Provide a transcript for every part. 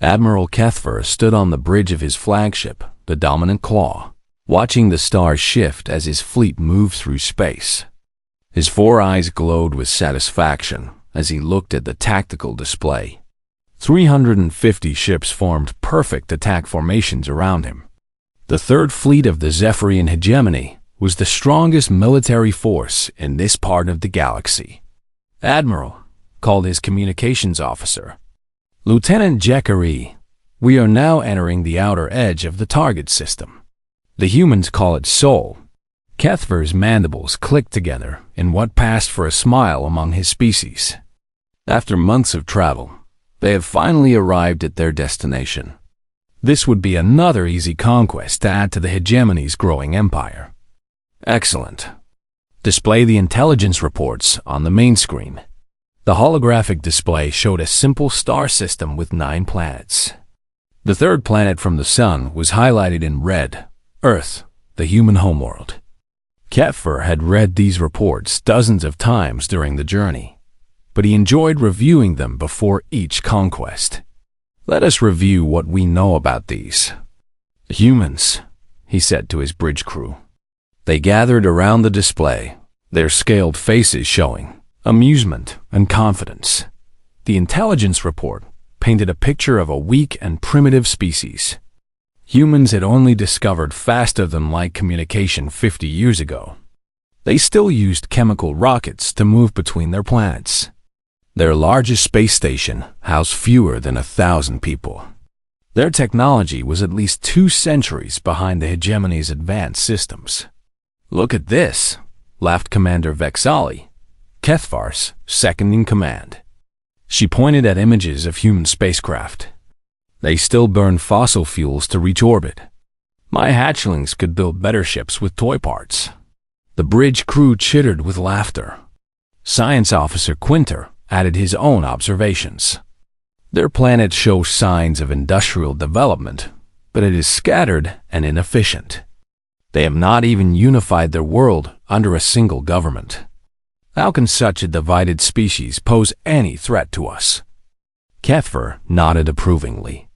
Admiral Kethver stood on the bridge of his flagship, the Dominant Claw, watching the stars shift as his fleet moved through space. His four eyes glowed with satisfaction as he looked at the tactical display. 350 ships formed perfect attack formations around him. The third fleet of the Zephyrian hegemony was the strongest military force in this part of the galaxy. "Admiral," called his communications officer. "Lieutenant Jekari, we are now entering the outer edge of the target system. The humans call it Sol." Kethver's mandibles clicked together in what passed for a smile among his species. After months of travel, they have finally arrived at their destination. This would be another easy conquest to add to the hegemony's growing empire. "Excellent. Display the intelligence reports on the main screen." The holographic display showed a simple star system with 9 planets. The third planet from the sun was highlighted in red, Earth, the human homeworld. Kethver had read these reports dozens of times during the journey, but he enjoyed reviewing them before each conquest. "Let us review what we know about these humans," he said to his bridge crew. They gathered around the display, their scaled faces showing amusement and confidence. The intelligence report painted a picture of a weak and primitive species. Humans had only discovered faster-than-light communication 50 years ago. They still used chemical rockets to move between their planets. Their largest space station housed fewer than 1,000 people. Their technology was at least 2 centuries behind the hegemony's advanced systems. "Look at this," laughed Commander Vexali, Kethvar's second-in-command. She pointed at images of human spacecraft. "They still burn fossil fuels to reach orbit. My hatchlings could build better ships with toy parts." The bridge crew chittered with laughter. Science Officer Quinter added his own observations. "Their planet shows signs of industrial development, but it is scattered and inefficient. They have not even unified their world under a single government. How can such a divided species pose any threat to us?" Kethver nodded approvingly.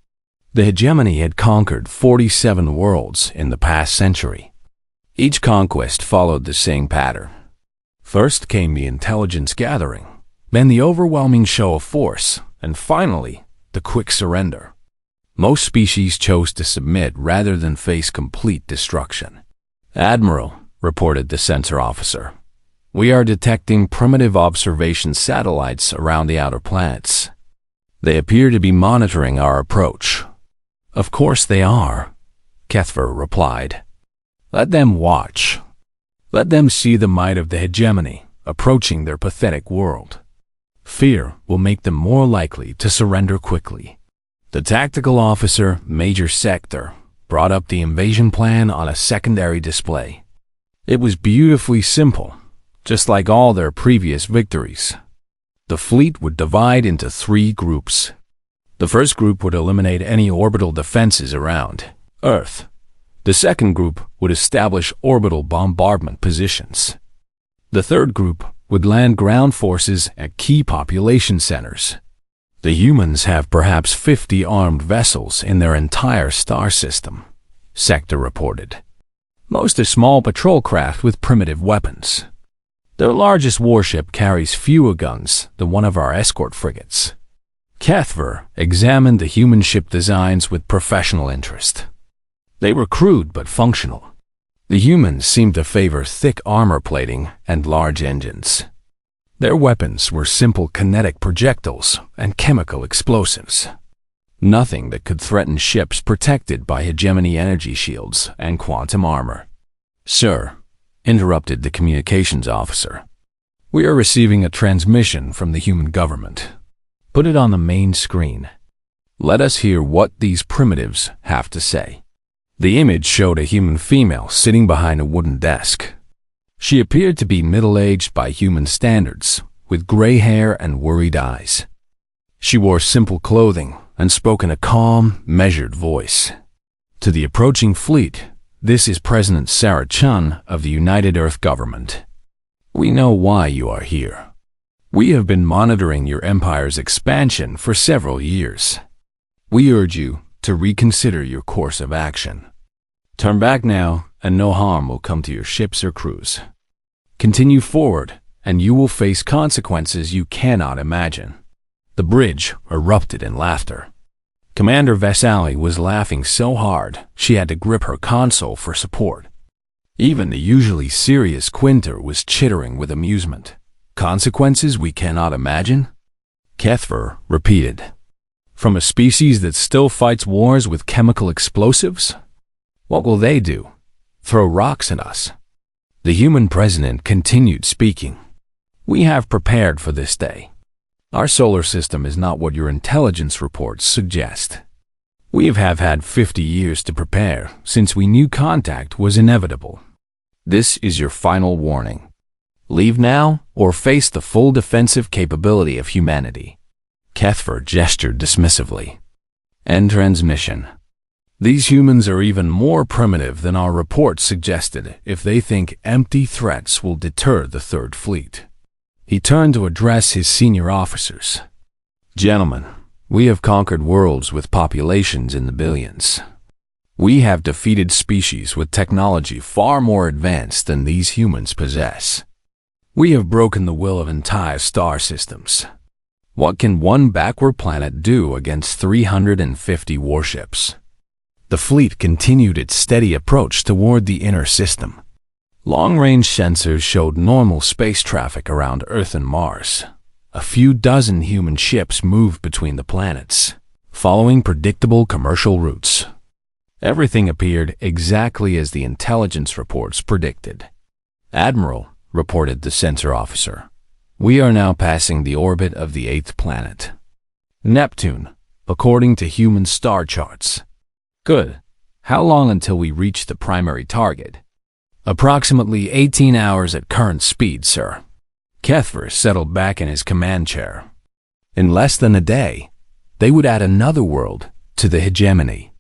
The hegemony had conquered 47 worlds in the past century. Each conquest followed the same pattern. First came the intelligence gathering, then the overwhelming show of force, and finally, the quick surrender. Most species chose to submit rather than face complete destruction. "Admiral," reported the sensor officer, "we are detecting primitive observation satellites around the outer planets. They appear to be monitoring our approach." "Of course they are," Kethver replied. "Let them watch. Let them see the might of the hegemony approaching their pathetic world. Fear will make them more likely to surrender quickly." The tactical officer, Major Sector, brought up the invasion plan on a secondary display. It was beautifully simple, just like all their previous victories. The fleet would divide into 3 groups. The first group would eliminate any orbital defenses around Earth. The second group would establish orbital bombardment positions. The third group would land ground forces at key population centers. The humans have perhaps 50 armed vessels in their entire star system, Sector reported. Most are small patrol craft with primitive weapons. Their largest warship carries fewer guns than one of our escort frigates. Kethver examined the human ship designs with professional interest. They were crude but functional. The humans seemed to favor thick armor plating and large engines. Their weapons were simple kinetic projectiles and chemical explosives. Nothing that could threaten ships protected by hegemony energy shields and quantum armor. "Sir," interrupted the communications officer, "we are receiving a transmission from the human government. Put it on the main screen. Let us hear what these primitives have to say." The image showed a human female sitting behind a wooden desk. She appeared to be middle-aged by human standards, with gray hair and worried eyes. She wore simple clothing and spoke in a calm, measured voice. To the approaching fleet, "This is President Sarah Chun of the United Earth Government. We know why you are here. We have been monitoring your empire's expansion for several years. We urge you to reconsider your course of action. Turn back now, and no harm will come to your ships or crews. Continue forward, and you will face consequences you cannot imagine." The bridge erupted in laughter. Commander Vesali was laughing so hard she had to grip her console for support. Even the usually serious Quinter was chittering with amusement. "Consequences we cannot imagine?" Kethver repeated. "From a species that still fights wars with chemical explosives? What will they do? Throw rocks at us?" The human president continued speaking. "We have prepared for this day. Our solar system is not what your intelligence reports suggest. We have had 50 years to prepare since we knew contact was inevitable. This is your final warning. Leave now or face the full defensive capability of humanity." Kethver gestured dismissively. "End transmission. These humans are even more primitive than our reports suggested if they think empty threats will deter the Third Fleet." He turned to address his senior officers. "Gentlemen, we have conquered worlds with populations in the billions. We have defeated species with technology far more advanced than these humans possess. We have broken the will of entire star systems. What can one backward planet do against 350 warships?" The fleet continued its steady approach toward the inner system. Long-range sensors showed normal space traffic around Earth and Mars. A few dozen human ships moved between the planets, following predictable commercial routes. Everything appeared exactly as the intelligence reports predicted. "Admiral," reported the sensor officer, "we are now passing the orbit of the 8th planet, Neptune, according to human star charts." "Good. How long until we reach the primary target?" "Approximately 18 hours at current speed, sir." Kethver settled back in his command chair. In less than a day, they would add another world to the hegemony.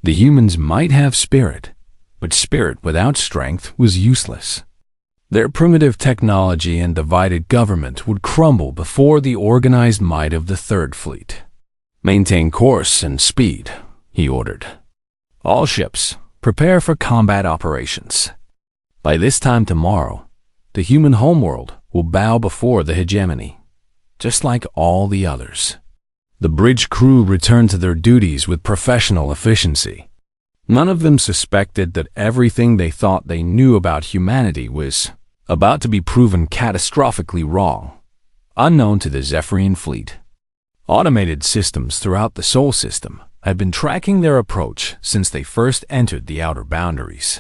The humans might have spirit, but spirit without strength was useless. Their primitive technology and divided government would crumble before the organized might of the Third Fleet. "Maintain course and speed," he ordered. "All ships, prepare for combat operations. By this time tomorrow, the human homeworld will bow before the hegemony, just like all the others." The bridge crew returned to their duties with professional efficiency. None of them suspected that everything they thought they knew about humanity was about to be proven catastrophically wrong, unknown to the Zephyrian fleet. Automated systems throughout the Sol system had been tracking their approach since they first entered the outer boundaries.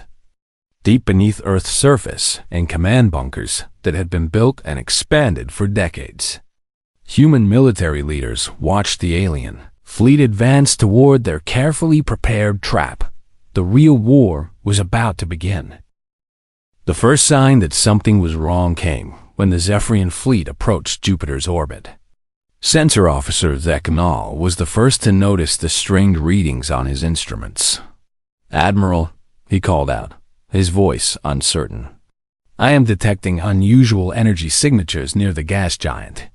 Deep beneath Earth's surface and command bunkers that had been built and expanded for decades. Human military leaders watched the alien fleet advance toward their carefully prepared trap. The real war was about to begin. The first sign that something was wrong came when the Zephyrian fleet approached Jupiter's orbit. Sensor Officer Zekanal was the first to notice the strained readings on his instruments. "Admiral," he called out, his voice uncertain, "I am detecting unusual energy signatures near the gas giant."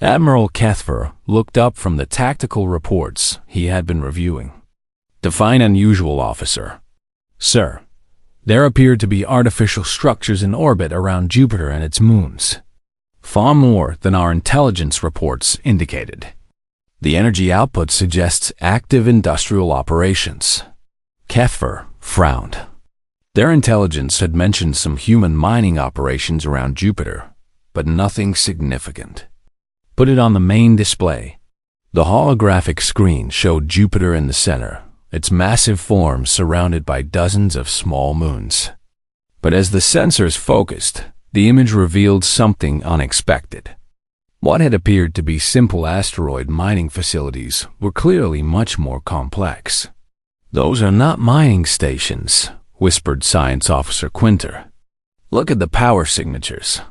Admiral Kethver looked up from the tactical reports he had been reviewing. "Define unusual, officer." "Sir, there appear to be artificial structures in orbit around Jupiter and its moons. Far more than our intelligence reports indicated. The energy output suggests active industrial operations." Kethver frowned. Their intelligence had mentioned some human mining operations around Jupiter, but nothing significant. "Put it on the main display." The holographic screen showed Jupiter in the center, its massive form surrounded by dozens of small moons. But as the sensors focused, the image revealed something unexpected. What had appeared to be simple asteroid mining facilities were clearly much more complex. "Those are not mining stations," whispered Science Officer Quinter. "Look at the power signatures.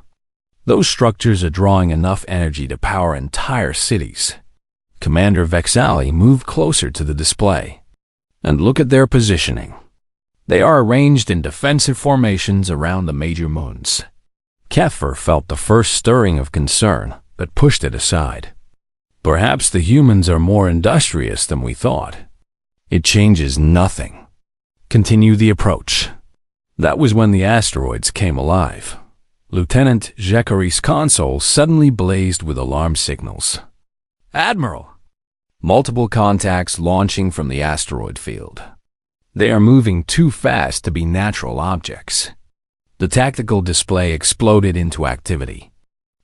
Those structures are drawing enough energy to power entire cities." Commander Vexali moved closer to the display. "And look at their positioning. They are arranged in defensive formations around the major moons." Kethver felt the first stirring of concern, but pushed it aside. Perhaps the humans are more industrious than we thought. It changes nothing. Continue the approach. That was when the asteroids came alive. Lieutenant Jacqueries' console suddenly blazed with alarm signals. Admiral! Multiple contacts launching from the asteroid field. They are moving too fast to be natural objects. The tactical display exploded into activity.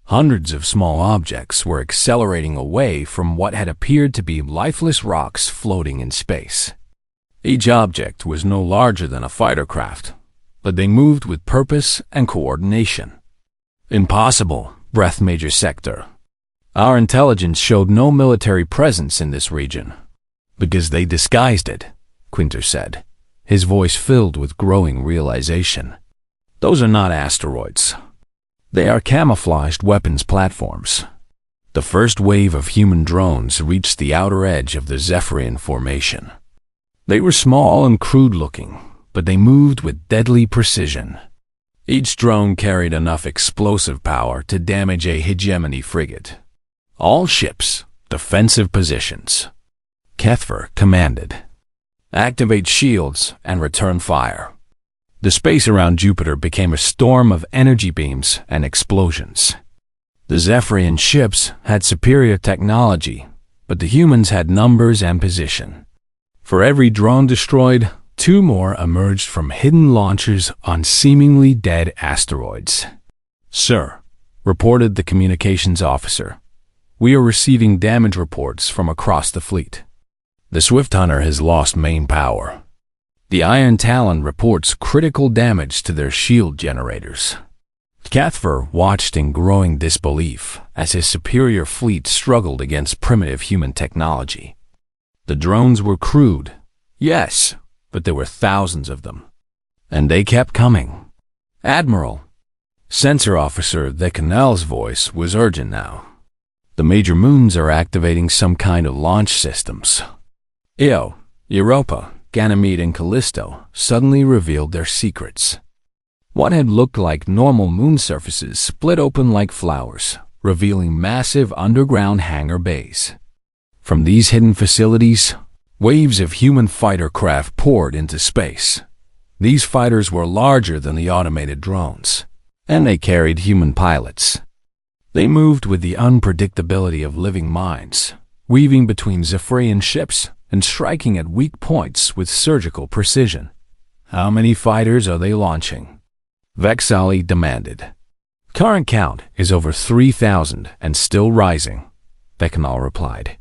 Hundreds of small objects were accelerating away from what had appeared to be lifeless rocks floating in space. Each object was no larger than a fighter craft, but they moved with purpose and coordination. Impossible, breathed Major Sector. Our intelligence showed no military presence in this region. Because they disguised it, Quinter said, his voice filled with growing realization. Those are not asteroids. They are camouflaged weapons platforms. The first wave of human drones reached the outer edge of the Zephyrian formation. They were small and crude-looking, but they moved with deadly precision. Each drone carried enough explosive power to damage a hegemony frigate. All ships, defensive positions. Kethver commanded. Activate shields and return fire. The space around Jupiter became a storm of energy beams and explosions. The Zephyrian ships had superior technology, but the humans had numbers and position. For every drone destroyed, 2 more emerged from hidden launchers on seemingly dead asteroids. Sir, reported the communications officer, we are receiving damage reports from across the fleet. The Swift Hunter has lost main power. The Iron Talon reports critical damage to their shield generators. Kethver watched in growing disbelief as his superior fleet struggled against primitive human technology. The drones were crude, yes, but there were thousands of them. And they kept coming. Admiral, Sensor Officer De Canal's voice was urgent now. The major moons are activating some kind of launch systems. Io, Europa, Ganymede, and Callisto suddenly revealed their secrets. What had looked like normal moon surfaces split open like flowers, revealing massive underground hangar bays. From these hidden facilities, waves of human fighter craft poured into space. These fighters were larger than the automated drones, and they carried human pilots. They moved with the unpredictability of living minds, weaving between Zephyrian ships and striking at weak points with surgical precision. How many fighters are they launching? Vexali demanded. Current count is over 3,000 and still rising, Becanal replied.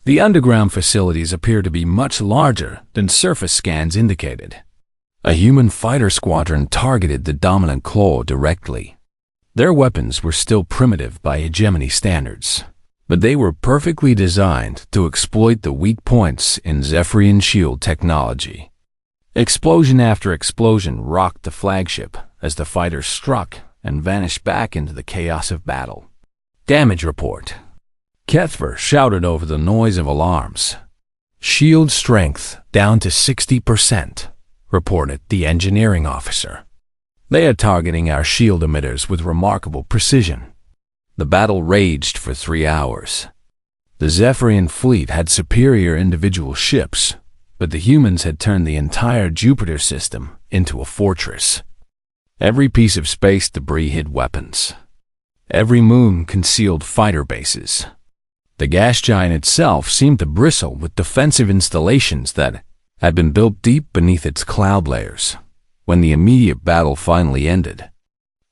The underground facilities appear to be much larger than surface scans indicated. A human fighter squadron targeted the dominant claw directly. Their weapons were still primitive by hegemony standards, but they were perfectly designed to exploit the weak points in Zephyrian shield technology. Explosion after explosion rocked the flagship as the fighters struck and vanished back into the chaos of battle. Damage report. Kethver shouted over the noise of alarms. Shield strength down to 60%, reported the engineering officer. They are targeting our shield emitters with remarkable precision. The battle raged for 3 hours. The Zephyrian fleet had superior individual ships, but the humans had turned the entire Jupiter system into a fortress. Every piece of space debris hid weapons. Every moon concealed fighter bases. The gas giant itself seemed to bristle with defensive installations that had been built deep beneath its cloud layers. When the immediate battle finally ended,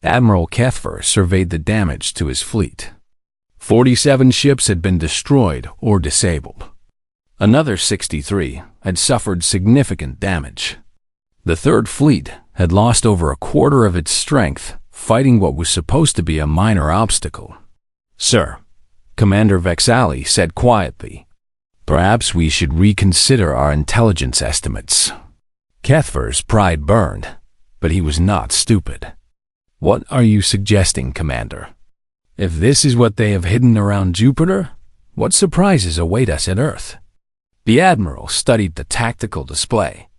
Admiral Kethver surveyed the damage to his fleet. 47 ships had been destroyed or disabled. Another 63 had suffered significant damage. The Third Fleet had lost over a quarter of its strength fighting what was supposed to be a minor obstacle. Sir, Commander Vexali said quietly, perhaps we should reconsider our intelligence estimates. Kethver's pride burned, but he was not stupid. What are you suggesting, Commander? If this is what they have hidden around Jupiter, what surprises await us at Earth? The Admiral studied the tactical display.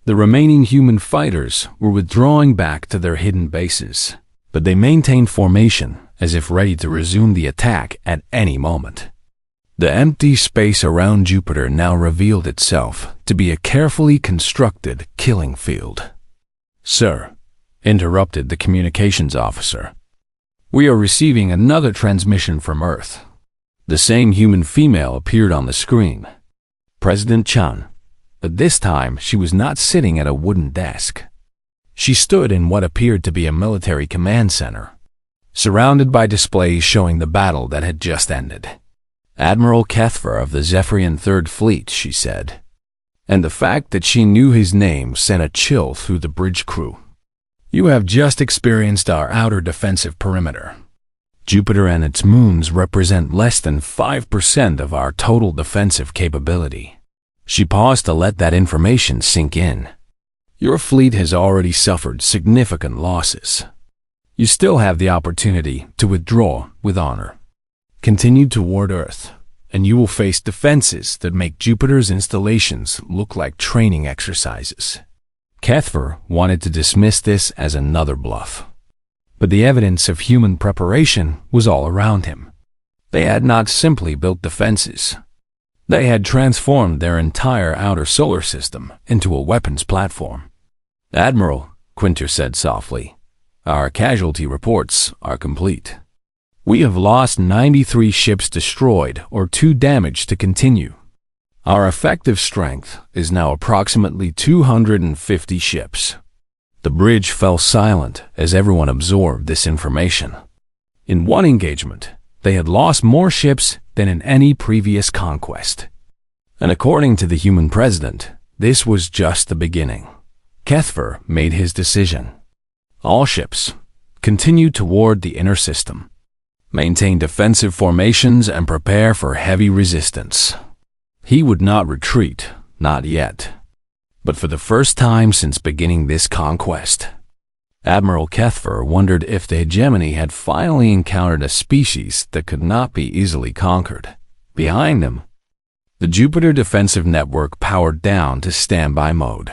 The remaining human fighters were withdrawing back to their hidden bases, but they maintained formation as if ready to resume the attack at any moment. The empty space around Jupiter now revealed itself to be a carefully constructed killing field. "Sir," interrupted the communications officer, "we are receiving another transmission from Earth." The same human female appeared on the screen. President Chan, but this time she was not sitting at a wooden desk. She stood in what appeared to be a military command center, surrounded by displays showing the battle that had just ended. "Admiral Kethver of the Zephyrian Third Fleet," she said, and the fact that she knew his name sent a chill through the bridge crew. "You have just experienced our outer defensive perimeter. Jupiter and its moons represent less than 5% of our total defensive capability." She paused to let that information sink in. "Your fleet has already suffered significant losses. You still have the opportunity to withdraw with honor. Continue toward Earth, and you will face defenses that make Jupiter's installations look like training exercises." Kethver wanted to dismiss this as another bluff, but the evidence of human preparation was all around him. They had not simply built defenses. They had transformed their entire outer solar system into a weapons platform. "Admiral," Quinter said softly, "our casualty reports are complete. We have lost 93 ships destroyed or too damaged to continue. Our effective strength is now approximately 250 ships." The bridge fell silent as everyone absorbed this information. In one engagement, they had lost more ships than in any previous conquest. And according to the human president, this was just the beginning. Kethver made his decision. All ships continue toward the inner system. Maintain defensive formations and prepare for heavy resistance. He would not retreat, not yet. But for the first time since beginning this conquest, Admiral Kethver wondered if the hegemony had finally encountered a species that could not be easily conquered. Behind him, the Jupiter defensive network powered down to standby mode,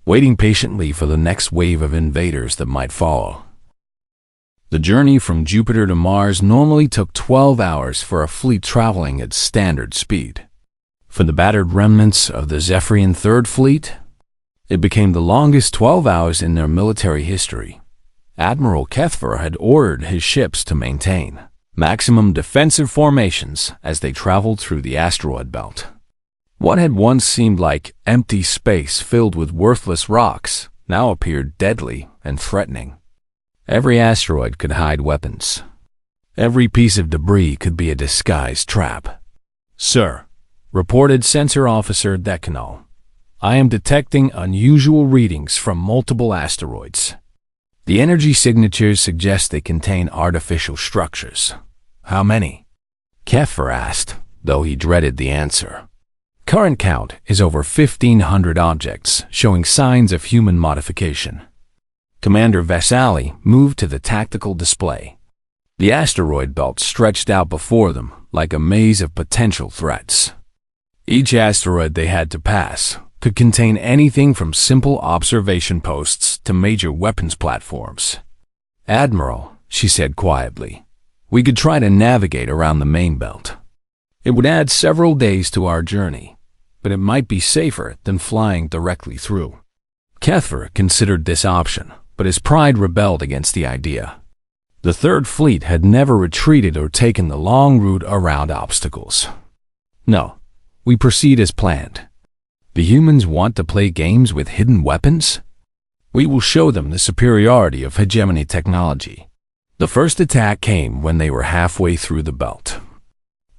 waiting patiently for the next wave of invaders that might follow. The journey from Jupiter to Mars normally took 12 hours for a fleet traveling at standard speed. For the battered remnants of the Zephyrian Third Fleet, it became the longest 12 hours in their military history. Admiral Kethver had ordered his ships to maintain maximum defensive formations as they traveled through the asteroid belt. What had once seemed like empty space filled with worthless rocks now appeared deadly and threatening. Every asteroid could hide weapons. Every piece of debris could be a disguised trap. "Sir," reported Sensor Officer Decanol, "I am detecting unusual readings from multiple asteroids. The energy signatures suggest they contain artificial structures." "How many?" Kethver asked, though he dreaded the answer. "Current count is over 1,500 objects showing signs of human modification." Commander Vasali moved to the tactical display. The asteroid belt stretched out before them like a maze of potential threats. Each asteroid they had to pass could contain anything from simple observation posts to major weapons platforms. "Admiral," she said quietly, "we could try to navigate around the main belt. It would add several days to our journey, but it might be safer than flying directly through." Kethver considered this option, but his pride rebelled against the idea. The Third Fleet had never retreated or taken the long route around obstacles. "No, we proceed as planned. The humans want to play games with hidden weapons? We will show them the superiority of hegemony technology." The first attack came when they were halfway through the belt.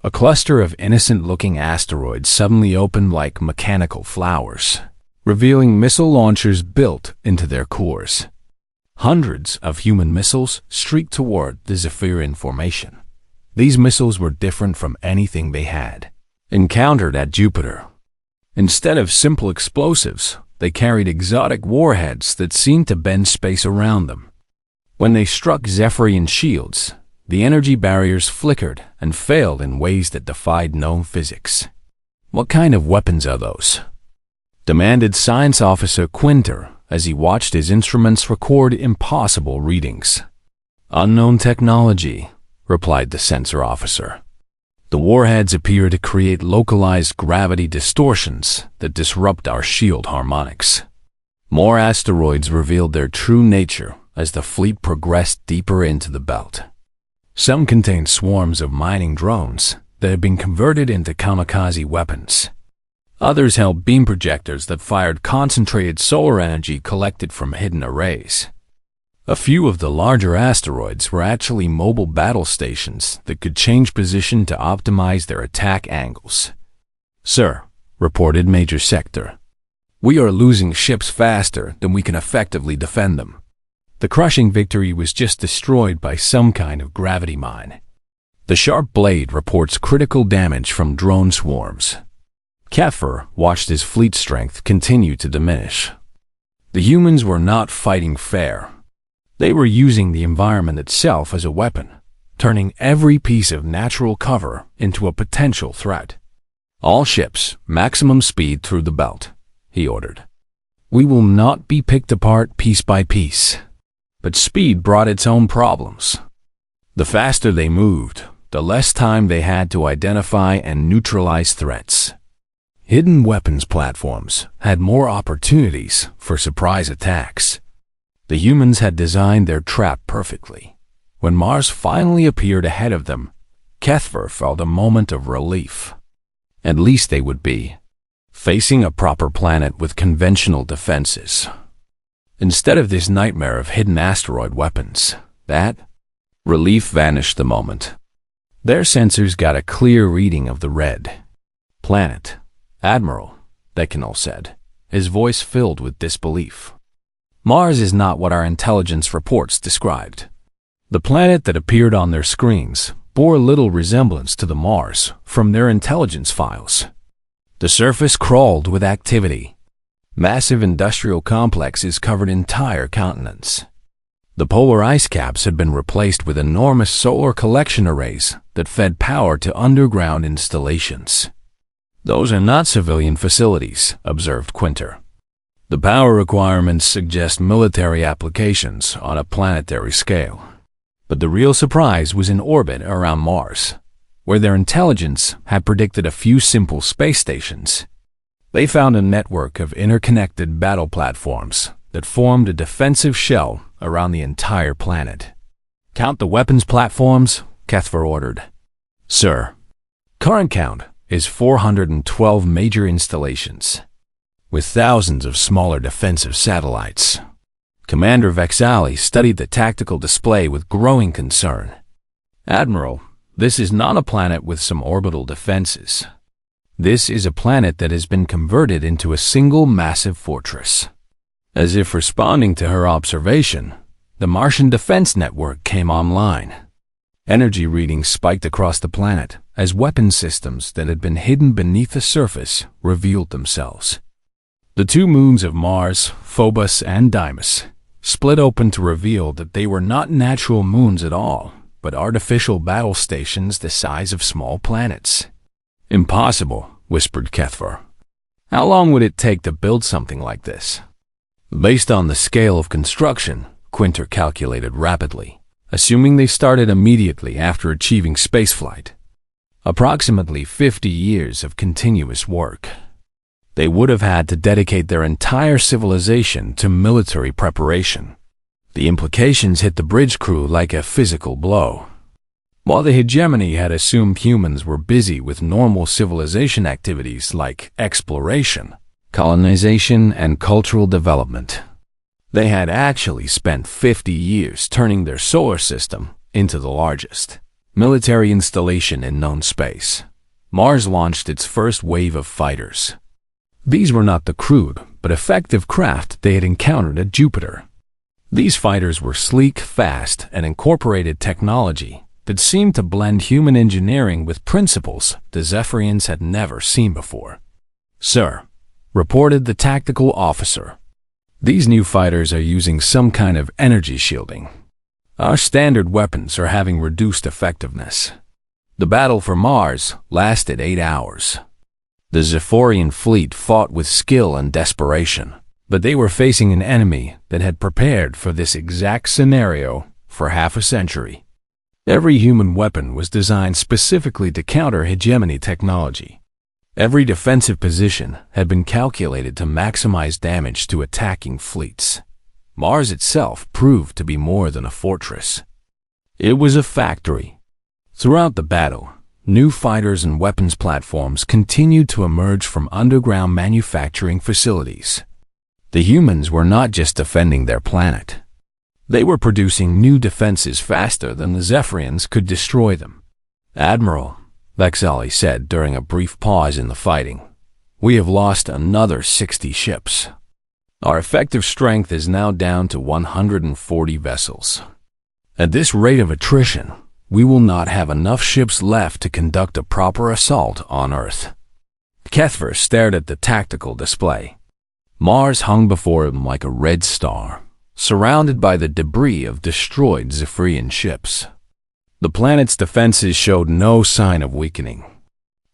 A cluster of innocent-looking asteroids suddenly opened like mechanical flowers, revealing missile launchers built into their cores. Hundreds of human missiles streaked toward the Zephyrian formation. These missiles were different from anything they had encountered at Jupiter. Instead of simple explosives, they carried exotic warheads that seemed to bend space around them. When they struck Zephyrian shields, the energy barriers flickered and failed in ways that defied known physics. "What kind of weapons are those?" demanded Science Officer Quinter as he watched his instruments record impossible readings. "Unknown technology," replied the sensor officer. The warheads appear to create localized gravity distortions that disrupt our shield harmonics. More asteroids revealed their true nature as the fleet progressed deeper into the belt. Some contained swarms of mining drones that had been converted into kamikaze weapons. Others held beam projectors that fired concentrated solar energy collected from hidden arrays. A few of the larger asteroids were actually mobile battle stations that could change position to optimize their attack angles. "Sir," reported Major Sector, "we are losing ships faster than we can effectively defend them." The crushing victory was just destroyed by some kind of gravity mine. The sharp blade reports critical damage from drone swarms. Kefir watched his fleet strength continue to diminish. The humans were not fighting fair. They were using the environment itself as a weapon, turning every piece of natural cover into a potential threat. "All ships, maximum speed through the belt," he ordered. "We will not be picked apart piece by piece." But speed brought its own problems. The faster they moved, the less time they had to identify and neutralize threats. Hidden weapons platforms had more opportunities for surprise attacks. The humans had designed their trap perfectly. When Mars finally appeared ahead of them, Kefir felt a moment of relief. At least they would be facing a proper planet with conventional defenses, instead of this nightmare of hidden asteroid weapons. That relief vanished the moment. Their sensors got a clear reading of the red planet. "Admiral," Dekinol said, his voice filled with disbelief. "Mars is not what our intelligence reports described." The planet that appeared on their screens bore little resemblance to the Mars from their intelligence files. The surface crawled with activity. Massive industrial complexes covered entire continents. The polar ice caps had been replaced with enormous solar collection arrays that fed power to underground installations. "Those are not civilian facilities," observed Quinter. "The power requirements suggest military applications on a planetary scale." But the real surprise was in orbit around Mars, where their intelligence had predicted a few simple space stations. They found a network of interconnected battle platforms that formed a defensive shell around the entire planet. "Count the weapons platforms," Kefir ordered. "Sir." "Current count is 412 major installations, with thousands of smaller defensive satellites." Commander Vexali studied the tactical display with growing concern. "Admiral, this is not a planet with some orbital defenses. This is a planet that has been converted into a single massive fortress." As if responding to her observation, the Martian defense network came online. Energy readings spiked across the planet as weapon systems that had been hidden beneath the surface revealed themselves. The two moons of Mars, Phobos and Deimos, split open to reveal that they were not natural moons at all, but artificial battle stations the size of small planets. "Impossible," whispered Kefir. "How long would it take to build something like this?" Based on the scale of construction, Quinter calculated rapidly, assuming they started immediately after achieving spaceflight. Approximately 50 years of continuous work. They would have had to dedicate their entire civilization to military preparation. The implications hit the bridge crew like a physical blow. While the hegemony had assumed humans were busy with normal civilization activities like exploration, colonization, and cultural development, they had actually spent 50 years turning their solar system into the largest military installation in known space. Mars launched its first wave of fighters. These were not the crude but effective craft they had encountered at Jupiter. These fighters were sleek, fast, and incorporated technology that seemed to blend human engineering with principles the Zephyrians had never seen before. "Sir," reported the tactical officer, "these new fighters are using some kind of energy shielding. Our standard weapons are having reduced effectiveness." The battle for Mars lasted 8 hours. The Zephyrian fleet fought with skill and desperation, but they were facing an enemy that had prepared for this exact scenario for half a century. Every human weapon was designed specifically to counter hegemony technology. Every defensive position had been calculated to maximize damage to attacking fleets. Mars itself proved to be more than a fortress. It was a factory. Throughout the battle, new fighters and weapons platforms continued to emerge from underground manufacturing facilities. The humans were not just defending their planet. They were producing new defenses faster than the Zephyrians could destroy them. "Admiral," Vexali said during a brief pause in the fighting, "we have lost another 60 ships. Our effective strength is now down to 140 vessels. At this rate of attrition, we will not have enough ships left to conduct a proper assault on Earth." Kethver stared at the tactical display. Mars hung before him like a red star, surrounded by the debris of destroyed Zephyrian ships. The planet's defenses showed no sign of weakening,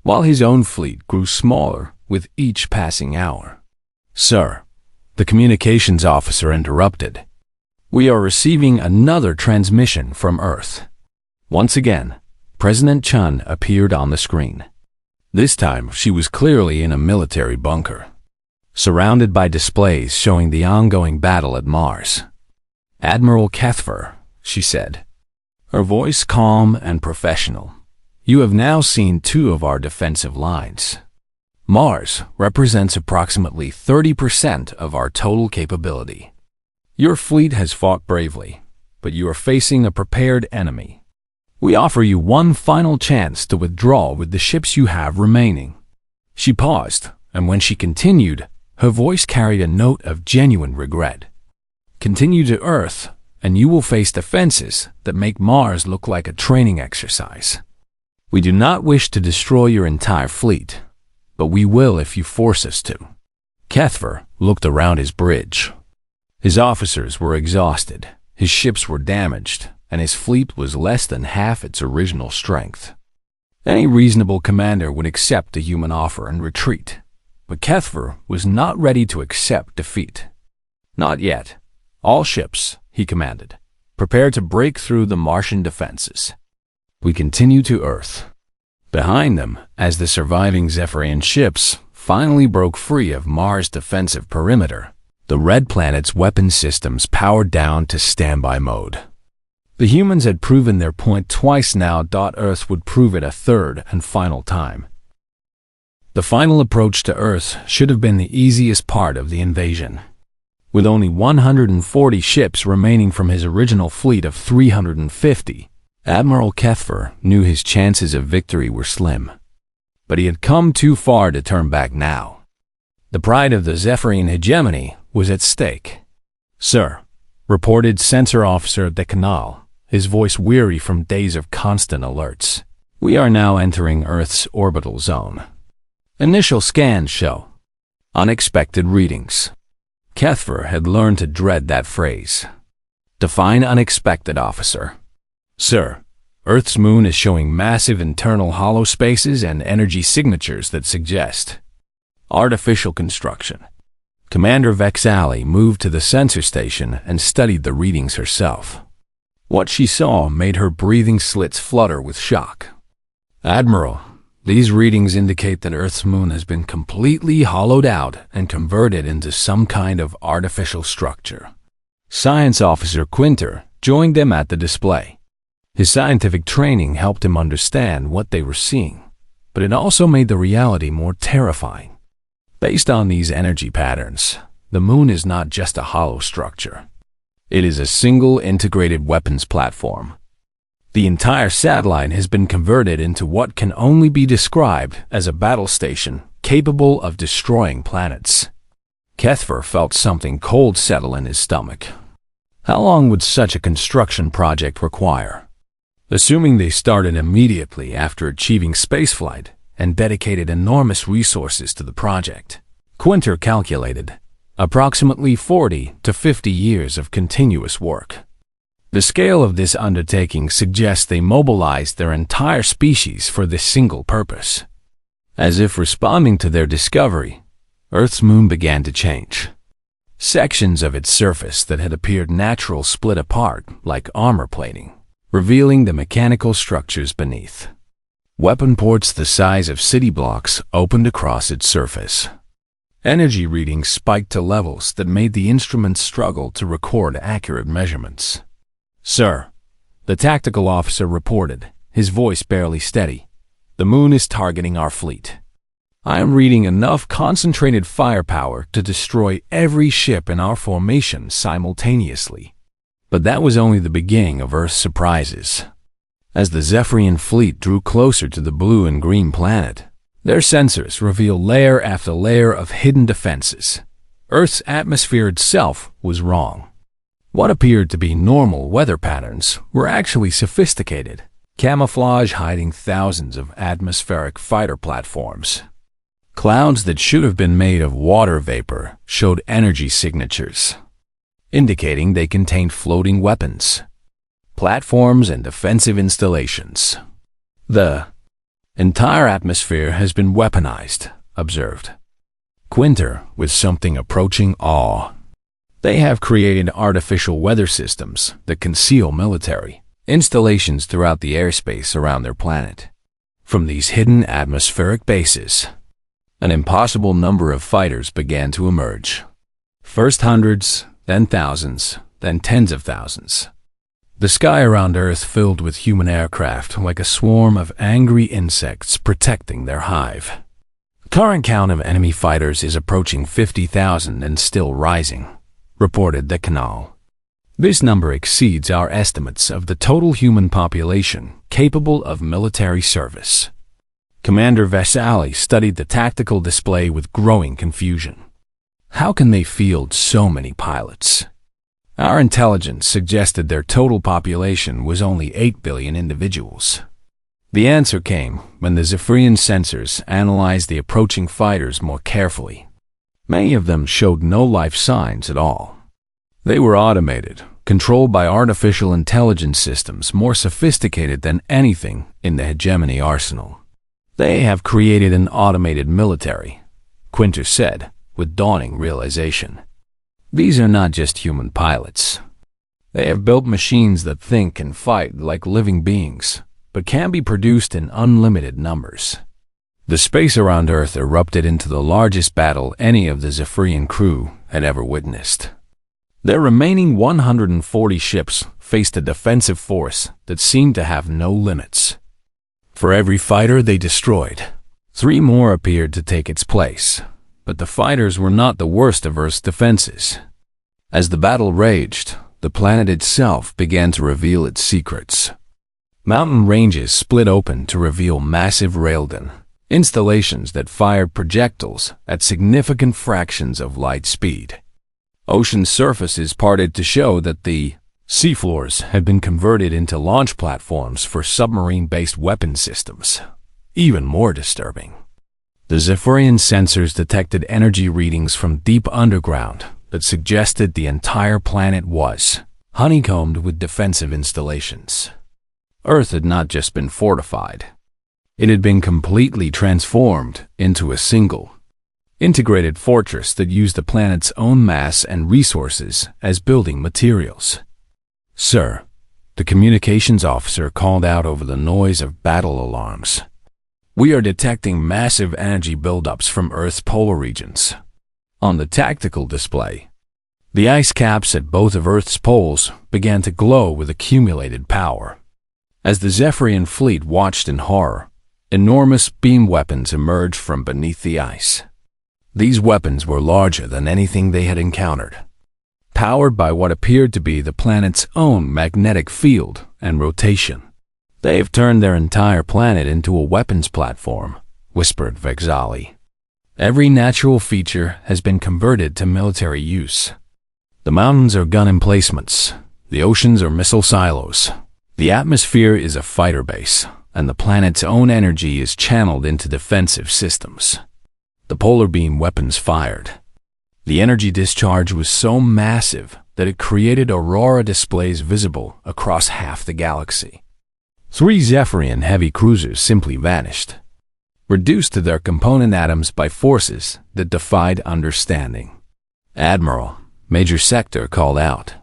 while his own fleet grew smaller with each passing hour. "Sir," the communications officer interrupted, "we are receiving another transmission from Earth." Once again, President Chun appeared on the screen. This time, she was clearly in a military bunker, surrounded by displays showing the ongoing battle at Mars. "Admiral Kethver," she said, her voice calm and professional, "you have now seen 2 of our defensive lines. Mars represents approximately 30% of our total capability. Your fleet has fought bravely, but you are facing a prepared enemy. We offer you one final chance to withdraw with the ships you have remaining." She paused, and when she continued, her voice carried a note of genuine regret. "Continue to Earth, and you will face defenses that make Mars look like a training exercise. We do not wish to destroy your entire fleet, but we will if you force us to." Kethver looked around his bridge. His officers were exhausted, his ships were damaged, and his fleet was less than half its original strength. Any reasonable commander would accept a human offer and retreat, but Kethver was not ready to accept defeat. "Not yet. All ships," he commanded, "prepare to break through the Martian defenses." We continue to Earth. Behind them, as the surviving Zephyrian ships finally broke free of Mars' defensive perimeter, the Red Planet's weapon systems powered down to standby mode. The humans had proven their point twice now. Earth would prove it a third and final time. The final approach to Earth should have been the easiest part of the invasion. With only 140 ships remaining from his original fleet of 350, Admiral Kethver knew his chances of victory were slim. But he had come too far to turn back now. The pride of the Zephyrian hegemony was at stake. "Sir," reported Sensor Officer de Canal, his voice weary from days of constant alerts, "we are now entering Earth's orbital zone. Initial scans show unexpected readings." Kethver had learned to dread that phrase. "Define unexpected, officer." "Sir, Earth's moon is showing massive internal hollow spaces and energy signatures that suggest artificial construction." Commander Vexali moved to the sensor station and studied the readings herself. What she saw made her breathing slits flutter with shock. "Admiral, these readings indicate that Earth's moon has been completely hollowed out and converted into some kind of artificial structure." Science Officer Quinter joined them at the display. His scientific training helped him understand what they were seeing, but it also made the reality more terrifying. Based on these energy patterns, the moon is not just a hollow structure. It is a single integrated weapons platform. The entire satellite has been converted into what can only be described as a battle station capable of destroying planets. Kethver felt something cold settle in his stomach. How long would such a construction project require? Assuming they started immediately after achieving spaceflight and dedicated enormous resources to the project, Quinter calculated approximately 40 to 50 years of continuous work. The scale of this undertaking suggests they mobilized their entire species for this single purpose. As if responding to their discovery, Earth's moon began to change. Sections of its surface that had appeared natural split apart like armor plating, revealing the mechanical structures beneath. Weapon ports the size of city blocks opened across its surface. Energy readings spiked to levels that made the instruments struggle to record accurate measurements. "Sir," the tactical officer reported, his voice barely steady, "the moon is targeting our fleet. I am reading enough concentrated firepower to destroy every ship in our formation simultaneously." But that was only the beginning of Earth's surprises. As the Zephyrian fleet drew closer to the blue and green planet, their sensors revealed layer after layer of hidden defenses. Earth's atmosphere itself was wrong. What appeared to be normal weather patterns were actually sophisticated, camouflage hiding thousands of atmospheric fighter platforms. Clouds that should have been made of water vapor showed energy signatures, indicating they contained floating weapons, platforms, and defensive installations. "The entire atmosphere has been weaponized," observed Quinter with something approaching awe. "They have created artificial weather systems that conceal military installations throughout the airspace around their planet. From these hidden atmospheric bases, an impossible number of fighters began to emerge. First hundreds, then thousands, then tens of thousands. The sky around Earth filled with human aircraft like a swarm of angry insects protecting their hive. The current count of enemy fighters is approaching 50,000 and still rising," reported the Canal. "This number exceeds our estimates of the total human population capable of military service." Commander Vesali studied the tactical display with growing confusion. "How can they field so many pilots? Our intelligence suggested their total population was only 8 billion individuals." The answer came when the Zephyrian sensors analyzed the approaching fighters more carefully. Many of them showed no life signs at all. They were automated, controlled by artificial intelligence systems more sophisticated than anything in the hegemony arsenal. "They have created an automated military," Quinter said, with dawning realization. "These are not just human pilots. They have built machines that think and fight like living beings, but can be produced in unlimited numbers." The space around Earth erupted into the largest battle any of the Zephyrian crew had ever witnessed. Their remaining 140 ships faced a defensive force that seemed to have no limits. For every fighter they destroyed, 3 more appeared to take its place. But the fighters were not the worst of Earth's defenses. As the battle raged, the planet itself began to reveal its secrets. Mountain ranges split open to reveal massive railgun installations that fired projectiles at significant fractions of light speed. Ocean surfaces parted to show that the seafloors had been converted into launch platforms for submarine-based weapon systems. Even more disturbing, the Zephyrian sensors detected energy readings from deep underground that suggested the entire planet was honeycombed with defensive installations. Earth had not just been fortified. It had been completely transformed into a single, integrated fortress that used the planet's own mass and resources as building materials. "Sir," the communications officer called out over the noise of battle alarms, "we are detecting massive energy buildups from Earth's polar regions." On the tactical display, the ice caps at both of Earth's poles began to glow with accumulated power. As the Zephyrian fleet watched in horror, enormous beam weapons emerged from beneath the ice. These weapons were larger than anything they had encountered, powered by what appeared to be the planet's own magnetic field and rotation. "They've turned their entire planet into a weapons platform," whispered Vexali. "Every natural feature has been converted to military use. The mountains are gun emplacements, the oceans are missile silos, the atmosphere is a fighter base, and the planet's own energy is channeled into defensive systems." The polar beam weapons fired. The energy discharge was so massive that it created aurora displays visible across half the galaxy. 3 Zephyrian heavy cruisers simply vanished, reduced to their component atoms by forces that defied understanding. "Admiral," Major Sector called out,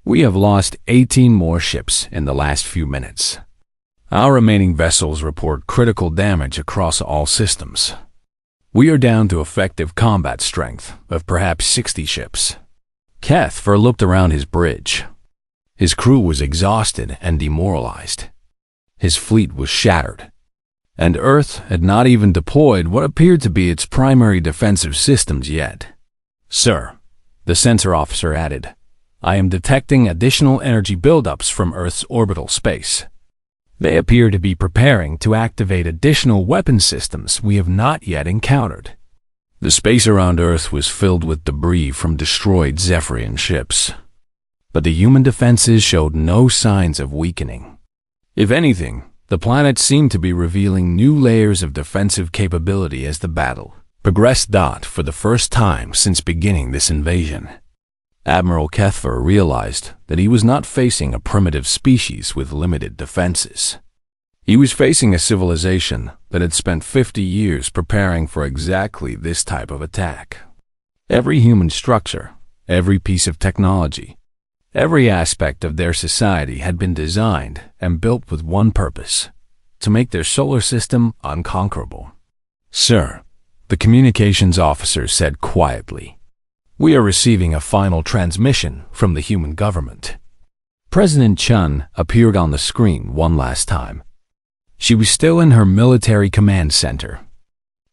We have lost 18 more ships in the last few minutes. Our remaining vessels report critical damage across all systems. We are down to effective combat strength of perhaps 60 ships. Cathfer looked around his bridge. His crew was exhausted and demoralized. His fleet was shattered, and Earth had not even deployed what appeared to be its primary defensive systems yet. "Sir," the sensor officer added, "I am detecting additional energy buildups from Earth's orbital space. They appear to be preparing to activate additional weapon systems we have not yet encountered." The space around Earth was filled with debris from destroyed Zephyrian ships, but the human defenses showed no signs of weakening. If anything, the planet seemed to be revealing new layers of defensive capability as the battle progressed. For the first time since beginning this invasion, Admiral Cathfer realized that he was not facing a primitive species with limited defenses. He was facing a civilization that had spent 50 years preparing for exactly this type of attack. Every human structure, every piece of technology, every aspect of their society had been designed and built with one purpose: to make their solar system unconquerable. "Sir," the communications officer said quietly, "we are receiving a final transmission from the human government." President Chun appeared on the screen one last time. She was still in her military command center,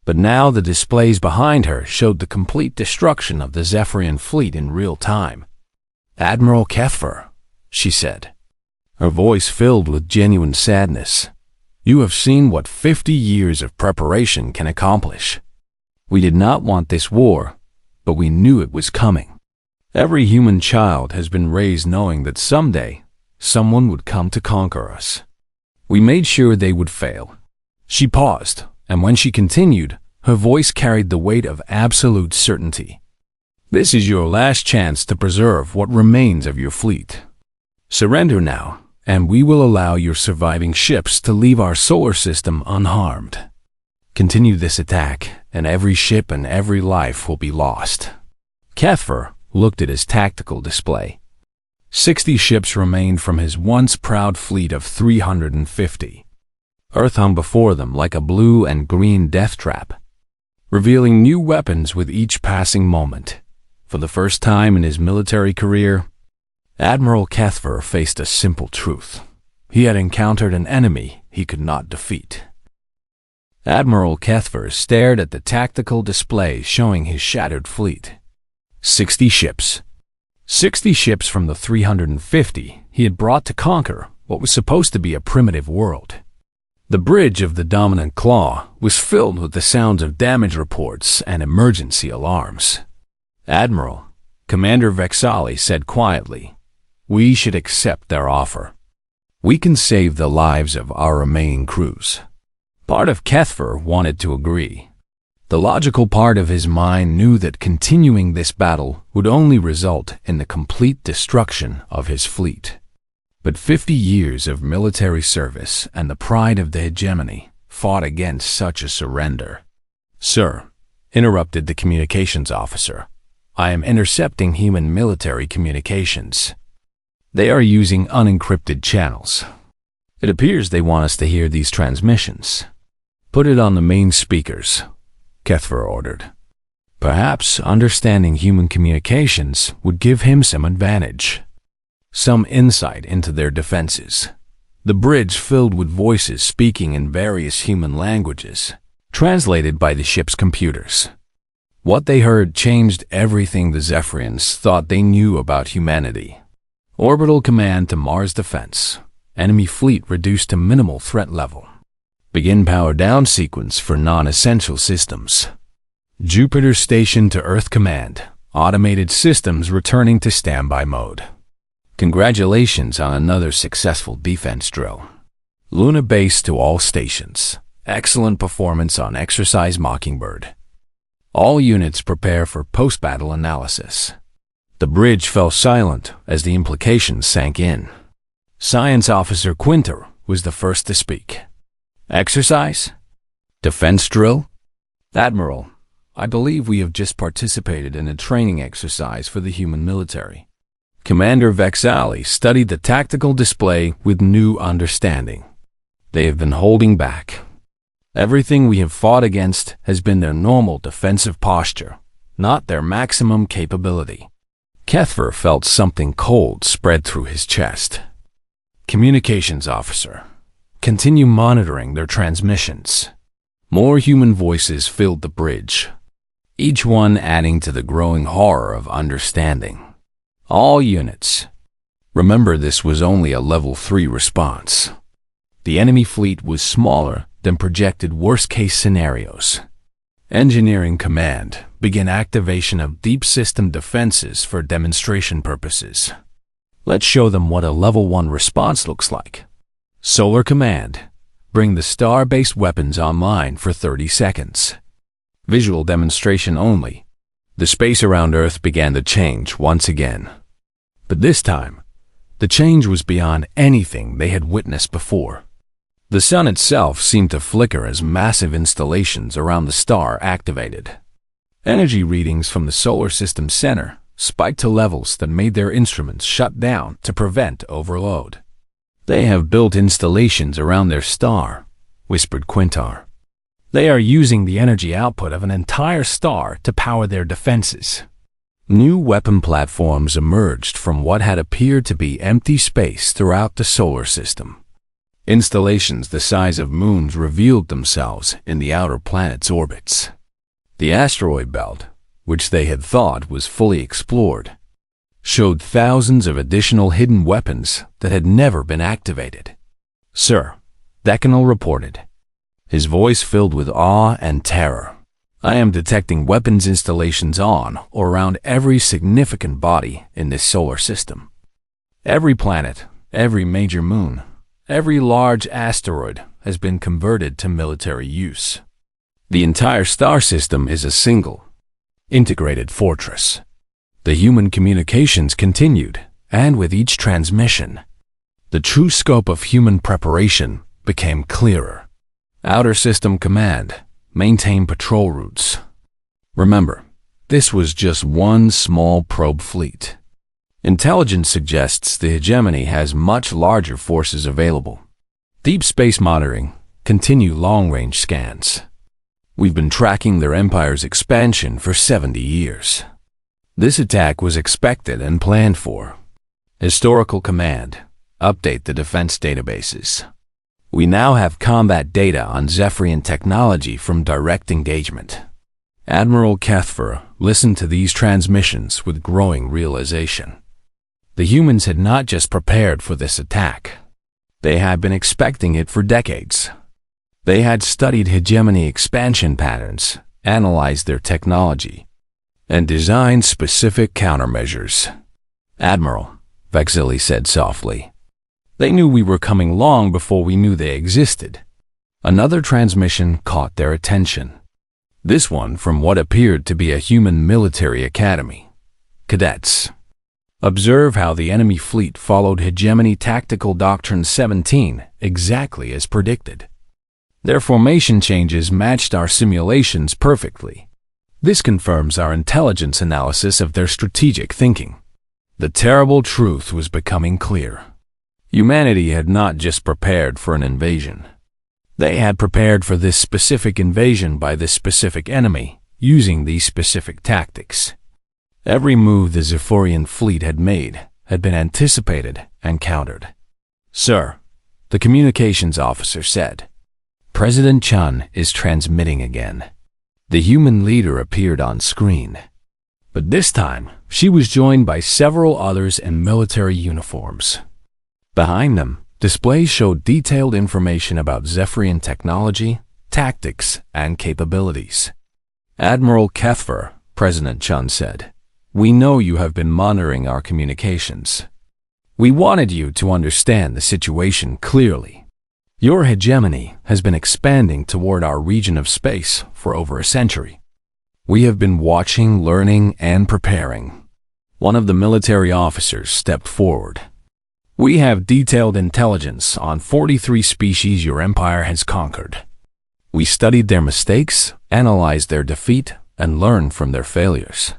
but now the displays behind her showed the complete destruction of the Zephyrian fleet in real time. "Admiral Cathfer," she said, her voice filled with genuine sadness, "you have seen what 50 years of preparation can accomplish. We did not want this war, but we knew it was coming. Every human child has been raised knowing that someday someone would come to conquer us. We made sure they would fail." She paused, and when she continued, her voice carried the weight of absolute certainty. "This is your last chance to preserve what remains of your fleet. Surrender now, and we will allow your surviving ships to leave our solar system unharmed. Continue this attack, and every ship and every life will be lost." Cathfer looked at his tactical display. 60 ships remained from his once proud fleet of 350. Earth hung before them like a blue and green death trap, revealing new weapons with each passing moment. For the first time in his military career, Admiral Cathfer faced a simple truth. He had encountered an enemy he could not defeat. Admiral Cathfer stared at the tactical display showing his shattered fleet. 60 ships. 60 ships from the 350 he had brought to conquer what was supposed to be a primitive world. The bridge of the dominant claw was filled with the sounds of damage reports and emergency alarms. "Admiral," Commander Vexali said quietly, "we should accept their offer. We can save the lives of our remaining crews." Part of Cathfer wanted to agree. The logical part of his mind knew that continuing this battle would only result in the complete destruction of his fleet. But 50 years of military service and the pride of the hegemony fought against such a surrender. "Sir," interrupted the communications officer, "I am intercepting human military communications. They are using unencrypted channels. It appears they want us to hear these transmissions." "Put it on the main speakers," Cathfer ordered. Perhaps understanding human communications would give him some advantage, some insight into their defenses. The bridge filled with voices speaking in various human languages, translated by the ship's computers. What they heard changed everything the Zephyrians thought they knew about humanity. Orbital command to Mars defense. Enemy fleet reduced to minimal threat level. Begin power down sequence for non-essential systems. Jupiter station to Earth command. Automated systems returning to standby mode. Congratulations on another successful defense drill. Luna base to all stations. Excellent performance on exercise Mockingbird. All units prepare for post-battle analysis. The bridge fell silent as the implications sank in. Science Officer Quinter was the first to speak. "Exercise? Defense drill?" "Admiral, I believe we have just participated in a training exercise for the human military. Commander Vexali studied the tactical display with new understanding. They have been holding back. Everything we have fought against has been their normal defensive posture, not their maximum capability. Kethver felt something cold spread through his chest. Communications officer, continue monitoring their transmissions. More human voices filled the bridge, each one adding to the growing horror of understanding. All units. Remember, this was only a level 3 response. The enemy fleet was smaller than projected worst-case scenarios. Engineering Command began activation of deep system defenses for demonstration purposes. Let's show them what a level 1 response looks like. Solar Command, bring the star-based weapons online for 30 seconds. Visual demonstration only. The space around Earth began to change once again. But this time, the change was beyond anything they had witnessed before. The sun itself seemed to flicker as massive installations around the star activated. Energy readings from the solar system center spiked to levels that made their instruments shut down to prevent overload. They have built installations around their star, whispered Quintar. They are using the energy output of an entire star to power their defenses. New weapon platforms emerged from what had appeared to be empty space throughout the solar system. Installations the size of moons revealed themselves in the outer planets' orbits. The asteroid belt, which they had thought was fully explored, showed thousands of additional hidden weapons that had never been activated. Sir, Decanal reported, his voice filled with awe and terror. I am detecting weapons installations on or around every significant body in this solar system. Every planet, every major moon, every large asteroid has been converted to military use. The entire star system is a single, integrated fortress. The human communications continued, and with each transmission, the true scope of human preparation became clearer. Outer System Command, maintain patrol routes. Remember, this was just one small probe fleet. Intelligence suggests the hegemony has much larger forces available. Deep space monitoring, continue long-range scans. We've been tracking their empire's expansion for 70 years. This attack was expected and planned for. Historical Command, update the defense databases. We now have combat data on Zephyrian technology from direct engagement. Admiral Kethver listened to these transmissions with growing realization. The humans had not just prepared for this attack. They had been expecting it for decades. They had studied hegemony expansion patterns, analyzed their technology, and designed specific countermeasures. Admiral, Vexili said softly, they knew we were coming long before we knew they existed. Another transmission caught their attention. This one from what appeared to be a human military academy. Cadets. Observe how the enemy fleet followed Hegemony Tactical Doctrine 17 exactly as predicted. Their formation changes matched our simulations perfectly. This confirms our intelligence analysis of their strategic thinking. The terrible truth was becoming clear. Humanity had not just prepared for an invasion. They had prepared for this specific invasion by this specific enemy, using these specific tactics. Every move the Zephyrian fleet had made had been anticipated and countered. Sir, the communications officer said, President Chun is transmitting again. The human leader appeared on screen. But this time, she was joined by several others in military uniforms. Behind them, displays showed detailed information about Zephyrian technology, tactics, and capabilities. Admiral Kethver, President Chun said, we know you have been monitoring our communications. We wanted you to understand the situation clearly. Your hegemony has been expanding toward our region of space for over a century. We have been watching, learning, and preparing. One of the military officers stepped forward. We have detailed intelligence on 43 species your empire has conquered. We studied their mistakes, analyzed their defeat, and learned from their failures.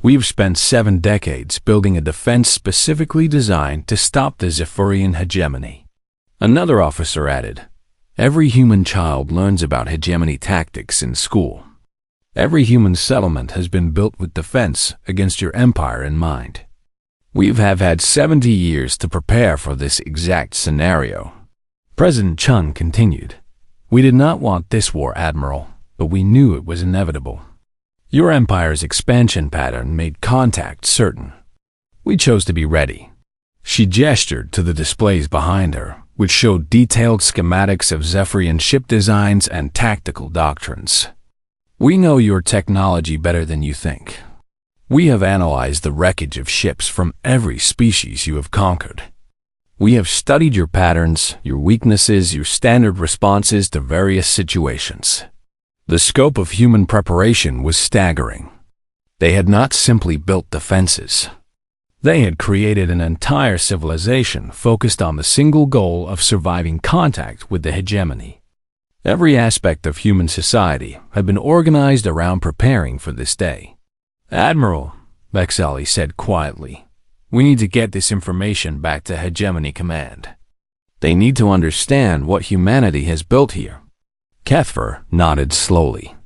We've spent 7 decades building a defense specifically designed to stop the Zephyrian hegemony. Another officer added, every human child learns about hegemony tactics in school. Every human settlement has been built with defense against your empire in mind. We have had 70 years to prepare for this exact scenario. President Chun continued, we did not want this war, Admiral, but we knew it was inevitable. Your empire's expansion pattern made contact certain. We chose to be ready. She gestured to the displays behind her, which showed detailed schematics of Zephyrian ship designs and tactical doctrines. We know your technology better than you think. We have analyzed the wreckage of ships from every species you have conquered. We have studied your patterns, your weaknesses, your standard responses to various situations. The scope of human preparation was staggering. They had not simply built defenses. They had created an entire civilization focused on the single goal of surviving contact with the hegemony. Every aspect of human society had been organized around preparing for this day. Admiral, Bexali said quietly, we need to get this information back to Hegemony Command. They need to understand what humanity has built here. Kethver nodded slowly.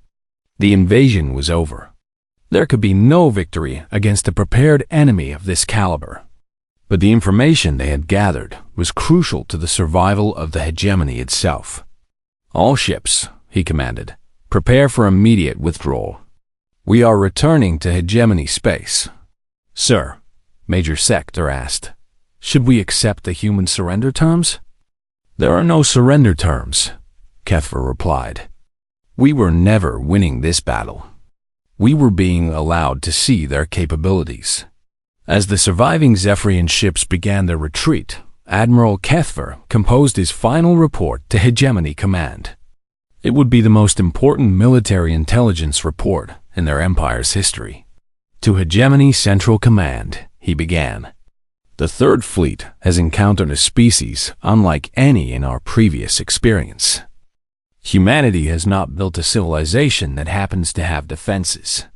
The invasion was over. There could be no victory against a prepared enemy of this caliber. But the information they had gathered was crucial to the survival of the hegemony itself. All ships, he commanded, prepare for immediate withdrawal. We are returning to hegemony space. Sir, Major Sector asked, should we accept the human surrender terms? There are no surrender terms, Kethver replied. We were never winning this battle. We were being allowed to see their capabilities. As the surviving Zephyrian ships began their retreat, Admiral Kethver composed his final report to Hegemony Command. It would be the most important military intelligence report in their empire's history. To Hegemony Central Command, he began. The Third Fleet has encountered a species unlike any in our previous experience. Humanity has not built a civilization that happens to have defenses.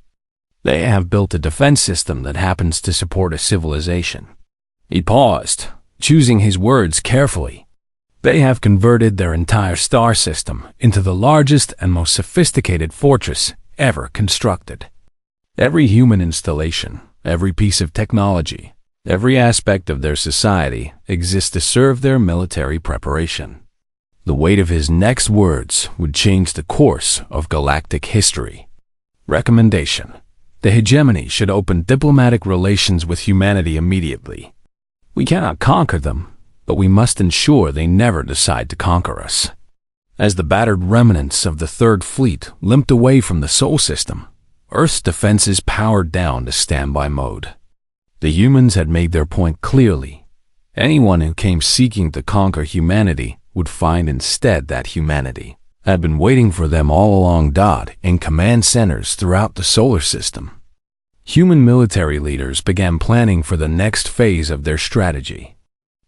They have built a defense system that happens to support a civilization. He paused, choosing his words carefully. They have converted their entire star system into the largest and most sophisticated fortress ever constructed. Every human installation, every piece of technology, every aspect of their society exists to serve their military preparation. The weight of his next words would change the course of galactic history. Recommendation: the hegemony should open diplomatic relations with humanity immediately. We cannot conquer them, but we must ensure they never decide to conquer us. As the battered remnants of the Third Fleet limped away from the Sol system, Earth's defenses powered down to standby mode. The humans had made their point clearly. Anyone who came seeking to conquer humanity would find instead that humanity had been waiting for them all along. In command centers throughout the solar system, human military leaders began planning for the next phase of their strategy.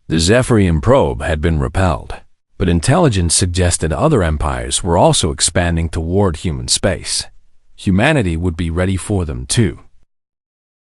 The Zephyrian probe had been repelled, but intelligence suggested other empires were also expanding toward human space. Humanity would be ready for them too.